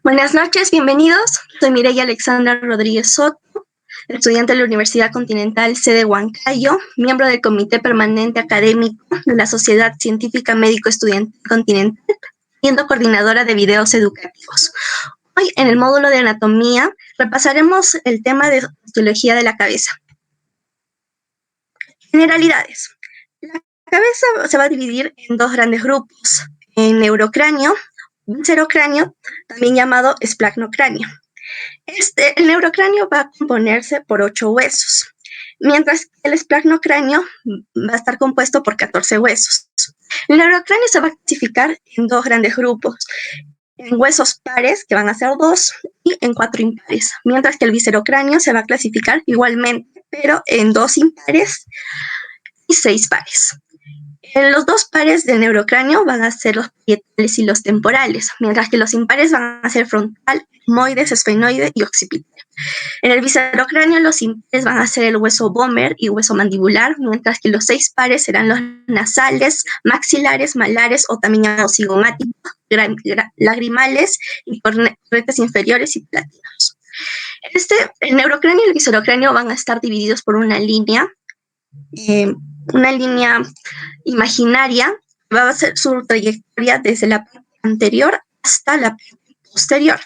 Buenas noches, bienvenidos. Soy Mireya Alexandra Rodríguez Soto, estudiante de la Universidad Continental sede Huancayo, miembro del Comité Permanente Académico de la Sociedad Científica Médico Estudiantil Continental, siendo coordinadora de videos educativos. Hoy, en el módulo de anatomía, repasaremos el tema de osteología de la cabeza. Generalidades. La cabeza se va a dividir en dos grandes grupos, en neurocráneo, viscerocráneo, también llamado esplacnocráneo. El neurocráneo va a componerse por 8 huesos, mientras que el esplacnocráneo va a estar compuesto por 14 huesos. El neurocráneo se va a clasificar en dos grandes grupos, en huesos pares, que van a ser 2, y en 4 impares, mientras que el viscerocráneo se va a clasificar igualmente, pero en 2 impares y 6 pares. Los dos pares del neurocráneo van a ser los parietales y los temporales, mientras que los impares van a ser frontal, etmoides, esfenoide y occipital. En el viscerocráneo los impares van a ser el hueso vomer y hueso mandibular, mientras que los 6 pares serán los nasales, maxilares, malares o también llamados cigomáticos, lagrimales y cornetes inferiores y platinos. El neurocráneo y el viscerocráneo van a estar divididos por una línea imaginaria, va a ser su trayectoria desde la parte anterior hasta la parte posterior,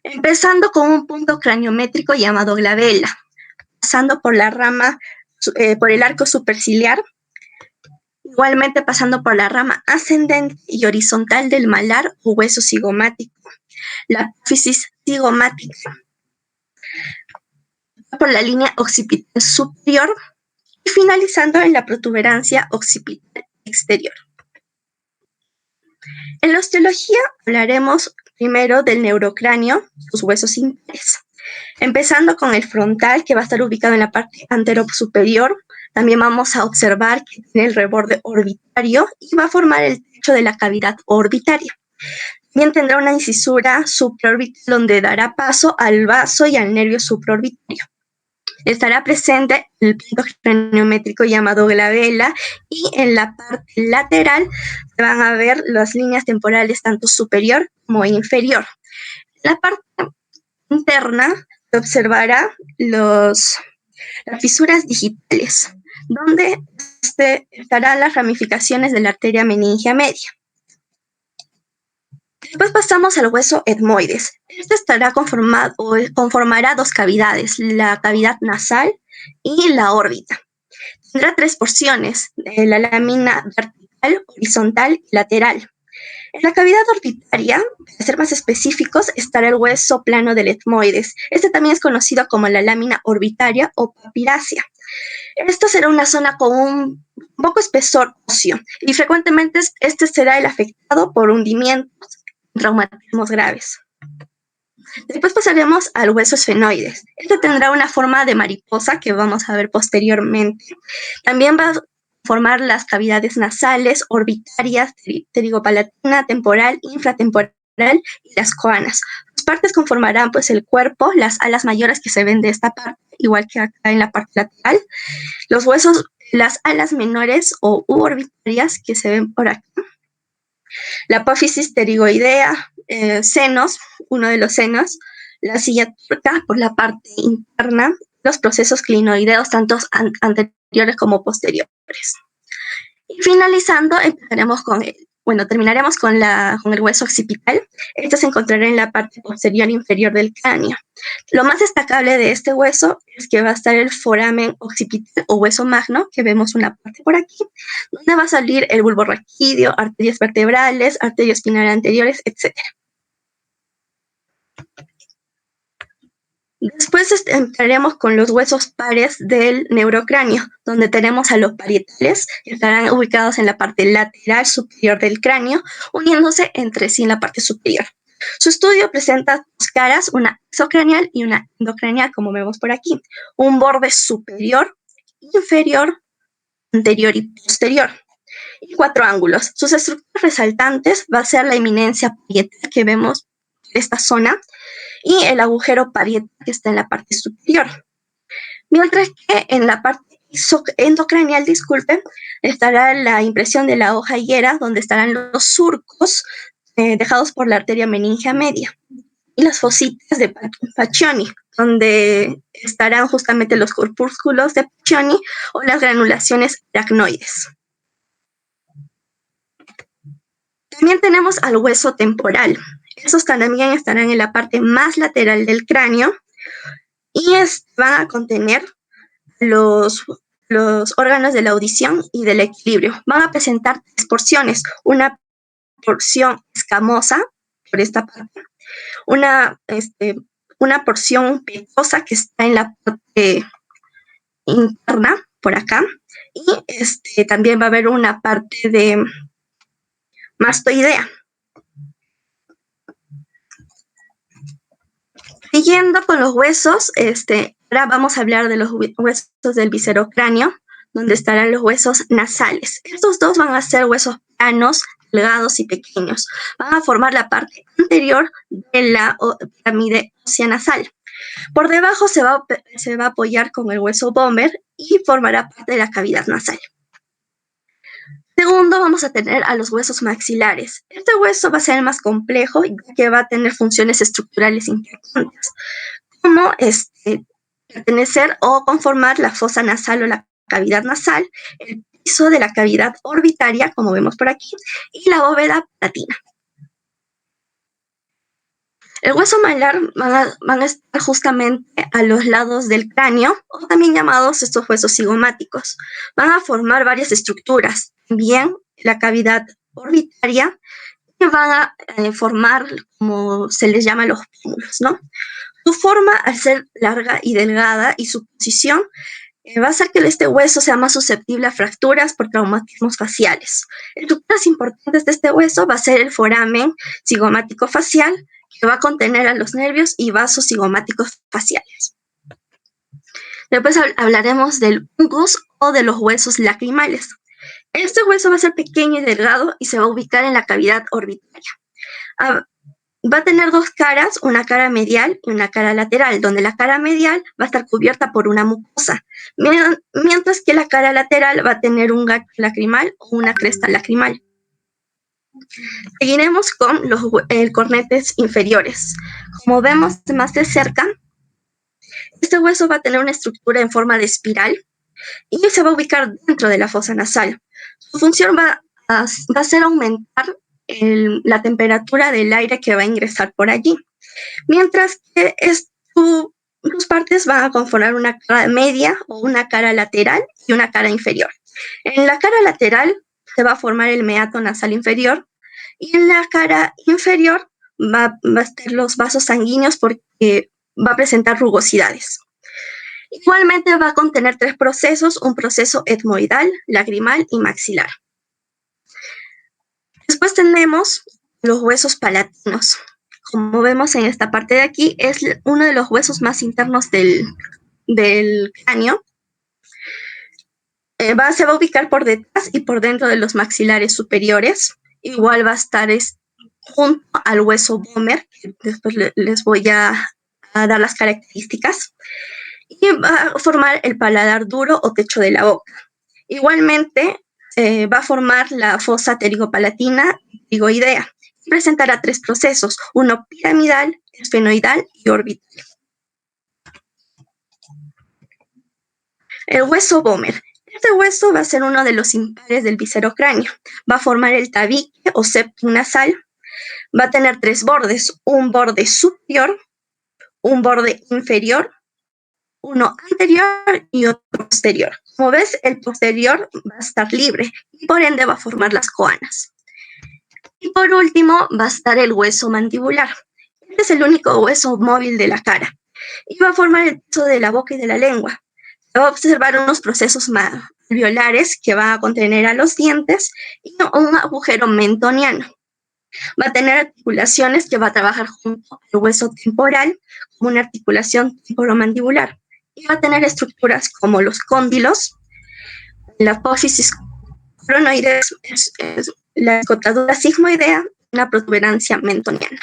empezando con un punto craniométrico llamado glabela, pasando por la rama, por el arco superciliar, igualmente pasando por la rama ascendente y horizontal del malar o hueso cigomático, la apófisis cigomática, por la línea occipital superior y finalizando en la protuberancia occipital exterior. En la osteología hablaremos primero del neurocráneo, sus huesos impares, empezando con el frontal, que va a estar ubicado en la parte anterosuperior. También vamos a observar que tiene el reborde orbitario y va a formar el techo de la cavidad orbitaria. También tendrá una incisura supraorbital donde dará paso al vaso y al nervio supraorbitario. Estará presente el punto craniométrico llamado glabela y en la parte lateral se van a ver las líneas temporales tanto superior como inferior. En la parte interna se observará las fisuras digitales, donde estarán las ramificaciones de la arteria meningea media. Después pasamos al hueso etmoides. Este estará conformará dos cavidades, la cavidad nasal y la órbita. Tendrá 3 porciones, la lámina vertical, horizontal y lateral. En la cavidad orbitaria, para ser más específicos, estará el hueso plano del etmoides. Este también es conocido como la lámina orbitaria o papirácea. Esto será una zona con un poco espesor óseo y frecuentemente este será el afectado por hundimientos, traumatismos graves. Después pasaremos al hueso esfenoides. Este tendrá una forma de mariposa que vamos a ver posteriormente. También va a formar las cavidades nasales, orbitarias, pterigopalatina, temporal, infratemporal y las coanas. Las partes conformarán pues el cuerpo, las alas mayores que se ven de esta parte, igual que acá en la parte lateral, los huesos, las alas menores o orbitarias que se ven por acá, la apófisis pterigoidea, senos, uno de los senos, la silla turca por la parte interna, los procesos clinoideos, tanto anteriores como posteriores. Y finalizando, terminaremos con el hueso occipital. Este se encontrará en la parte posterior inferior del cráneo. Lo más destacable de este hueso es que va a estar el foramen occipital o hueso magno, que vemos una parte por aquí, donde va a salir el bulbo raquídeo, arterias vertebrales, arterias espinal anteriores, etc. Después entraremos con los huesos pares del neurocráneo, donde tenemos a los parietales, que estarán ubicados en la parte lateral superior del cráneo, uniéndose entre sí en la parte superior. Su estudio presenta dos caras, una exocraneal y una endocraneal, como vemos por aquí, un borde superior, inferior, anterior y posterior, y 4 ángulos. Sus estructuras resaltantes va a ser la eminencia parietal que vemos en esta zona, y el agujero parietal que está en la parte superior. Mientras que en la parte endocraneal, estará la impresión de la hoja higuera, donde estarán los surcos dejados por la arteria meningea media, y las fositas de Pacchioni, donde estarán justamente los corpúsculos de Pacchioni o las granulaciones aracnoides. También tenemos al hueso temporal. Esos también estarán en la parte más lateral del cráneo y van a contener los órganos de la audición y del equilibrio. Van a presentar 3 porciones, una porción escamosa por esta parte, una porción pecosa que está en la parte interna por acá, y también va a haber una parte de mastoidea. Siguiendo con los huesos, ahora vamos a hablar de los huesos del viscerocráneo, donde estarán los huesos nasales. Estos dos van a ser huesos planos, delgados y pequeños. Van a formar la parte anterior de la pirámide ósea nasal. Por debajo se va a apoyar con el hueso Böhmer y formará parte de la cavidad nasal. Segundo, vamos a tener a los huesos maxilares. Este hueso va a ser el más complejo, ya que va a tener funciones estructurales importantes, como pertenecer o conformar la fosa nasal o la cavidad nasal, el piso de la cavidad orbitaria, como vemos por aquí, y la bóveda palatina. El hueso malar van a estar justamente a los lados del cráneo, o también llamados estos huesos cigomáticos. Van a formar varias estructuras, también la cavidad orbitaria, y van a formar, como se les llama, los pómulos, ¿no? Su forma, al ser larga y delgada, y su posición, va a hacer que este hueso sea más susceptible a fracturas por traumatismos faciales. Estructuras importantes de este hueso va a ser el foramen cigomático facial, que va a contener a los nervios y vasos cigomáticos faciales. Después hablaremos del ungus o de los huesos lacrimales. Este hueso va a ser pequeño y delgado y se va a ubicar en la cavidad orbitaria. Va a tener 2 caras, una cara medial y una cara lateral, donde la cara medial va a estar cubierta por una mucosa, mientras que la cara lateral va a tener un gancho lacrimal o una cresta lacrimal. Seguiremos con los cornetes inferiores. Como vemos más de cerca, este hueso va a tener una estructura en forma de espiral y se va a ubicar dentro de la fosa nasal. Su función va a ser aumentar la temperatura del aire que va a ingresar por allí, mientras que sus partes van a conformar una cara media o una cara lateral y una cara inferior. En la cara lateral se va a formar el meato nasal inferior, y en la cara inferior va a estar los vasos sanguíneos porque va a presentar rugosidades. Igualmente va a contener 3 procesos, un proceso etmoidal, lagrimal y maxilar. Después tenemos los huesos palatinos. Como vemos en esta parte de aquí, es uno de los huesos más internos del cráneo. Se va a ubicar por detrás y por dentro de los maxilares superiores. Igual va a estar junto al hueso Böhmer, que después les voy a dar las características, y va a formar el paladar duro o techo de la boca. Igualmente va a formar la fosa pterigopalatina y pterigoidea. Presentará 3 procesos, uno piramidal, esfenoidal y orbital. El hueso Böhmer. Este hueso va a ser uno de los impares del viscerocráneo. Va a formar el tabique o septum nasal. Va a tener 3 bordes, un borde superior, un borde inferior, uno anterior y otro posterior. Como ves, el posterior va a estar libre y por ende va a formar las coanas. Y por último va a estar el hueso mandibular. Este es el único hueso móvil de la cara y va a formar el piso de la boca y de la lengua. Se va a observar unos procesos alveolares que van a contener a los dientes y un agujero mentoniano. Va a tener articulaciones que va a trabajar junto al hueso temporal como una articulación temporomandibular. Y va a tener estructuras como los cóndilos, la apófisis cronoides, la escotadura sigmoidea, una protuberancia mentoniana.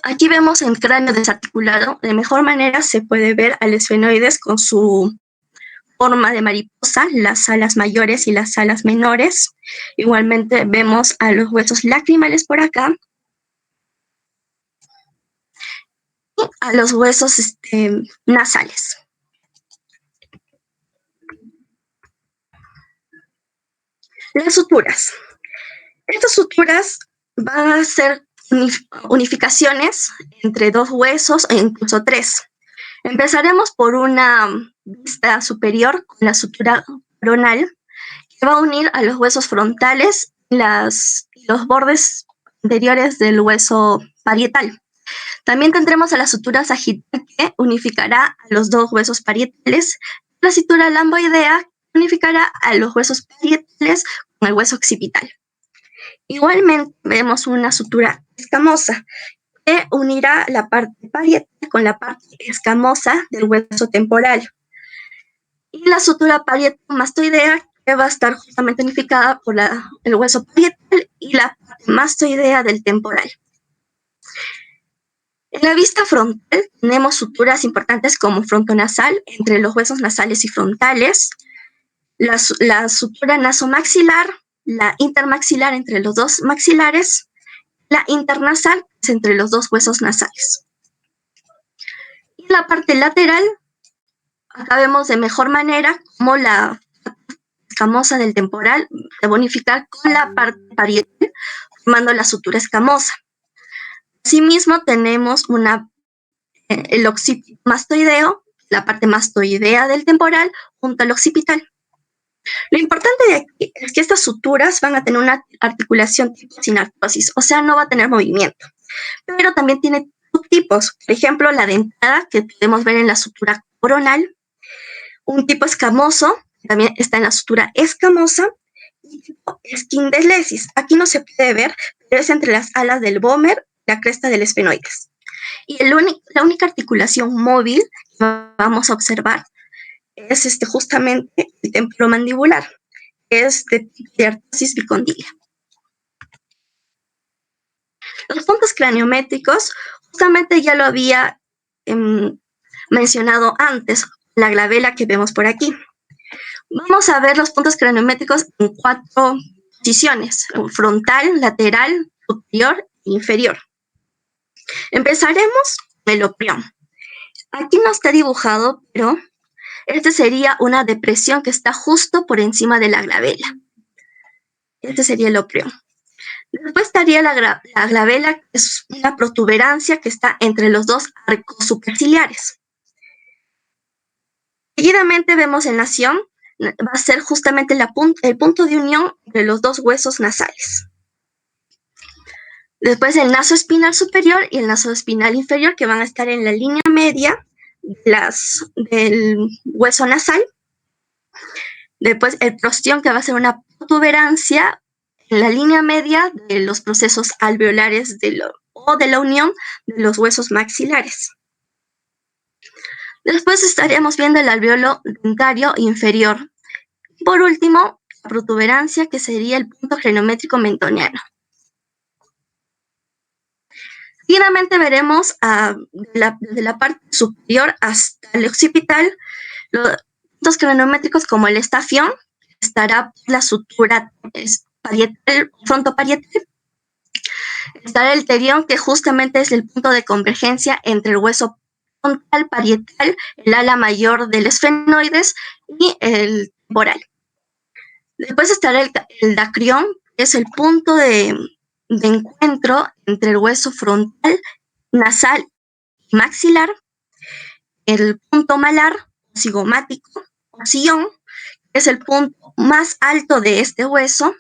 Aquí vemos el cráneo desarticulado. De mejor manera se puede ver al esfenoides con su forma de mariposa, las alas mayores y las alas menores. Igualmente vemos a los huesos lacrimales por acá y a los huesos nasales. Las suturas. Estas suturas van a ser unificaciones entre dos huesos e incluso tres. Empezaremos por una vista superior con la sutura coronal, que va a unir a los huesos frontales y los bordes anteriores del hueso parietal. También tendremos a la sutura sagital, que unificará a los dos huesos parietales. La sutura lamboidea unificará a los huesos parietales con el hueso occipital. Igualmente vemos una sutura escamosa, que unirá la parte parietal con la parte escamosa del hueso temporal. Y la sutura parieto-mastoidea, que va a estar justamente unificada por el hueso parietal y la parte mastoidea del temporal. En la vista frontal tenemos suturas importantes como frontonasal entre los huesos nasales y frontales, la sutura nasomaxilar, la intermaxilar entre los dos maxilares, la internasal es entre los dos huesos nasales. Y en la parte lateral, acá vemos de mejor manera cómo la escamosa del temporal se va a unificar con la parte parietal, formando la sutura escamosa. Asimismo, tenemos el occipito mastoideo, la parte mastoidea del temporal, junto al occipital. Lo importante de aquí es que estas suturas van a tener una articulación tipo sinartrosis, o sea, no va a tener movimiento. Pero también tiene subtipos, por ejemplo, la dentada, que podemos ver en la sutura coronal, un tipo escamoso, que también está en la sutura escamosa, y tipo esquindelesis. Aquí no se puede ver, pero es entre las alas del vómer y la cresta del esfenoides. Y la única articulación móvil que vamos a observar es justamente el temporomandibular, que es de artrosis bicondilia. Los puntos craniométricos, justamente ya lo había mencionado antes, la glabela que vemos por aquí. Vamos a ver los puntos craniométricos en 4 posiciones: frontal, lateral, superior e inferior. Empezaremos con el oprión. Aquí no está dibujado, pero este sería una depresión que está justo por encima de la glabela. Este sería el oprión. Después estaría la glabela, que es una protuberancia que está entre los dos arcos superciliares. Seguidamente vemos el nación, va a ser justamente el punto de unión entre los dos huesos nasales. Después el naso espinal superior y el naso espinal inferior, que van a estar en la línea media del hueso nasal. Después el prostión, que va a ser una protuberancia en la línea media de los procesos alveolares o de la unión de los huesos maxilares. Después estaríamos viendo el alveolo dentario inferior. Y por último, la protuberancia, que sería el punto craniométrico mentoniano. Seguidamente veremos de la parte superior hasta el occipital los puntos craniométricos como el estafión, estará la sutura parietal, frontoparietal. Estará el terión, que justamente es el punto de convergencia entre el hueso frontal parietal, el ala mayor del esfenoides y el temporal. Después estará el dacrión, que es el punto de encuentro entre el hueso frontal, nasal y maxilar. El punto malar, cigomático o sillón, que es el punto más alto de este hueso.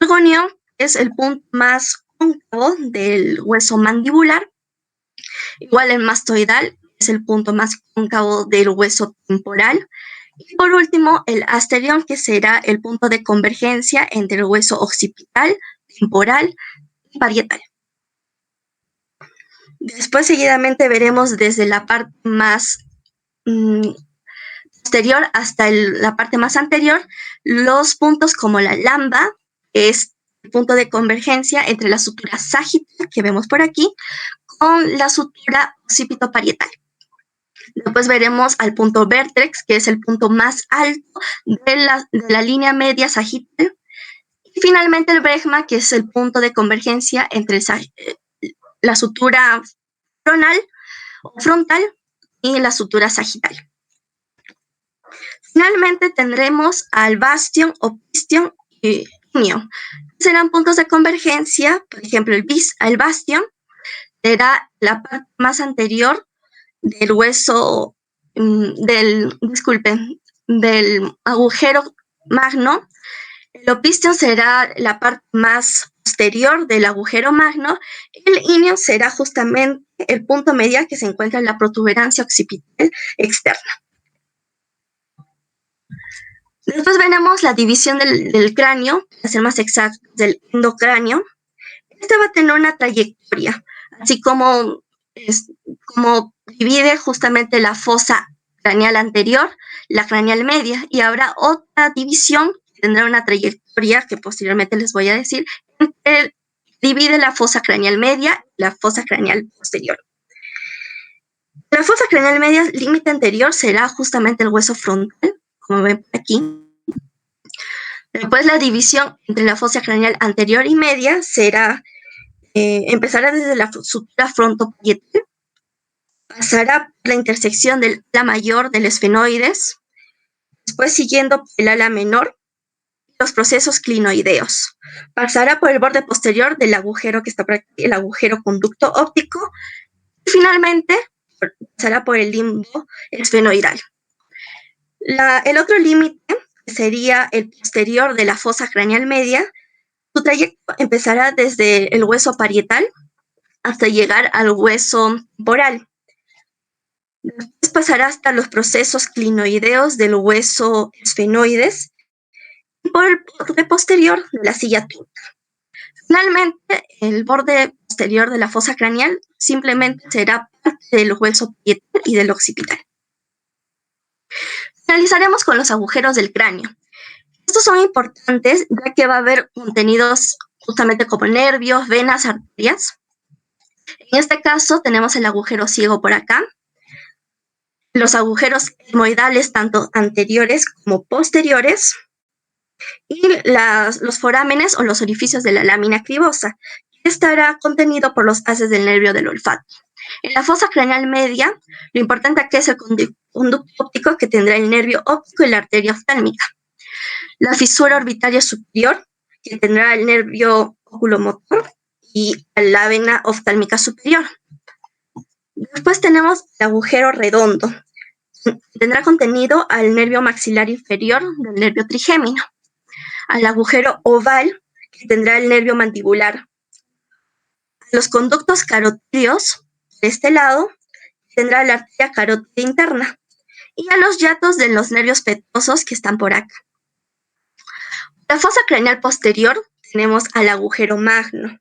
El gonión es el punto más cóncavo del hueso mandibular. Igual el mastoidal es el punto más cóncavo del hueso temporal. Y por último, el asterión, que será el punto de convergencia entre el hueso occipital, temporal y parietal. Después, seguidamente, veremos desde la parte más posterior hasta la parte más anterior los puntos como la lamba, que es el punto de convergencia entre la sutura sagital, que vemos por aquí, con la sutura occipitoparietal. Después veremos al punto vértex, que es el punto más alto de la línea media sagital. Y finalmente el bregma, que es el punto de convergencia entre la sutura frontal y la sutura sagital. Finalmente tendremos al bastion o pistion y inio. Serán puntos de convergencia, por ejemplo, el bastion será la parte más anterior del hueso, del agujero magno. El opistion será la parte más posterior del agujero magno. El inio será justamente el punto medial que se encuentra en la protuberancia occipital externa. Después veremos la división del cráneo, para ser más exactos, del endocráneo. Este va a tener una trayectoria, así como divide justamente la fosa craneal anterior, la craneal media, y habrá otra división que tendrá una trayectoria que posteriormente les voy a decir, divide la fosa craneal media y la fosa craneal posterior. La fosa craneal media, límite anterior, será justamente el hueso frontal, como ven aquí. Después la división entre la fosa craneal anterior y media empezará desde la sutura frontoparietal, pasará por la intersección del ala mayor del esfenoides, después siguiendo por el ala menor, los procesos clinoideos. Pasará por el borde posterior del agujero que está por aquí, el agujero conducto óptico, y finalmente pasará por el limbo esfenoidal. El otro límite sería el posterior de la fosa craneal media. Su trayecto empezará desde el hueso parietal hasta llegar al hueso temporal. Después pasará hasta los procesos clinoideos del hueso esfenoides y por el borde posterior de la silla turca. Finalmente, el borde posterior de la fosa craneal simplemente será parte del hueso parietal y del occipital. Finalizaremos con los agujeros del cráneo. Estos son importantes ya que va a haber contenidos justamente como nervios, venas, arterias. En este caso tenemos el agujero ciego por acá, los agujeros etmoidales tanto anteriores como posteriores y los forámenes o los orificios de la lámina cribosa, que estará contenido por los haces del nervio del olfato. En la fosa craneal media, lo importante aquí es el conducto óptico que tendrá el nervio óptico y la arteria oftálmica. La fisura orbitaria superior, que tendrá el nervio oculomotor y la vena oftálmica superior. Después tenemos el agujero redondo. Tendrá contenido al nervio maxilar inferior del nervio trigémino, al agujero oval, que tendrá el nervio mandibular, los conductos carotídeos de este lado, tendrá la arteria carótida interna, y a los hiatos de los nervios petosos que están por acá. La fosa craneal posterior tenemos al agujero magno.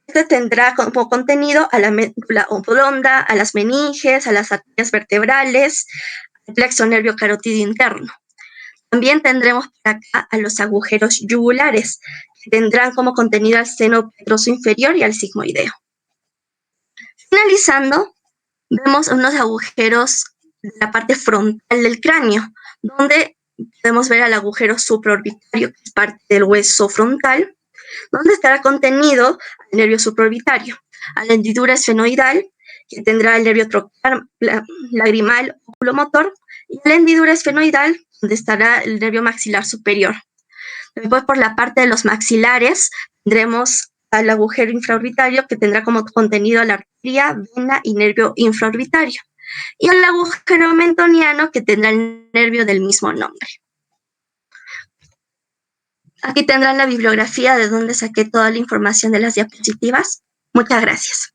Este tendrá como contenido a la médula oblonga, a las meninges, a las arterias vertebrales, al plexo nervio carótido interno. También tendremos por acá a los agujeros yugulares, que tendrán como contenido al seno petroso inferior y al sigmoideo. Finalizando, vemos unos agujeros de la parte frontal del cráneo, donde podemos ver al agujero supraorbitario, que es parte del hueso frontal, donde estará contenido el nervio supraorbitario, a la hendidura esfenoidal, que tendrá el nervio trocar, lagrimal, oculomotor, y a la hendidura esfenoidal, donde estará el nervio maxilar superior. Después, por la parte de los maxilares, tendremos al agujero infraorbitario, que tendrá como contenido la arteria, vena y nervio infraorbitario, y el agujero mentoniano, que tendrá el nervio del mismo nombre. Aquí tendrán la bibliografía de donde saqué toda la información de las diapositivas. Muchas gracias.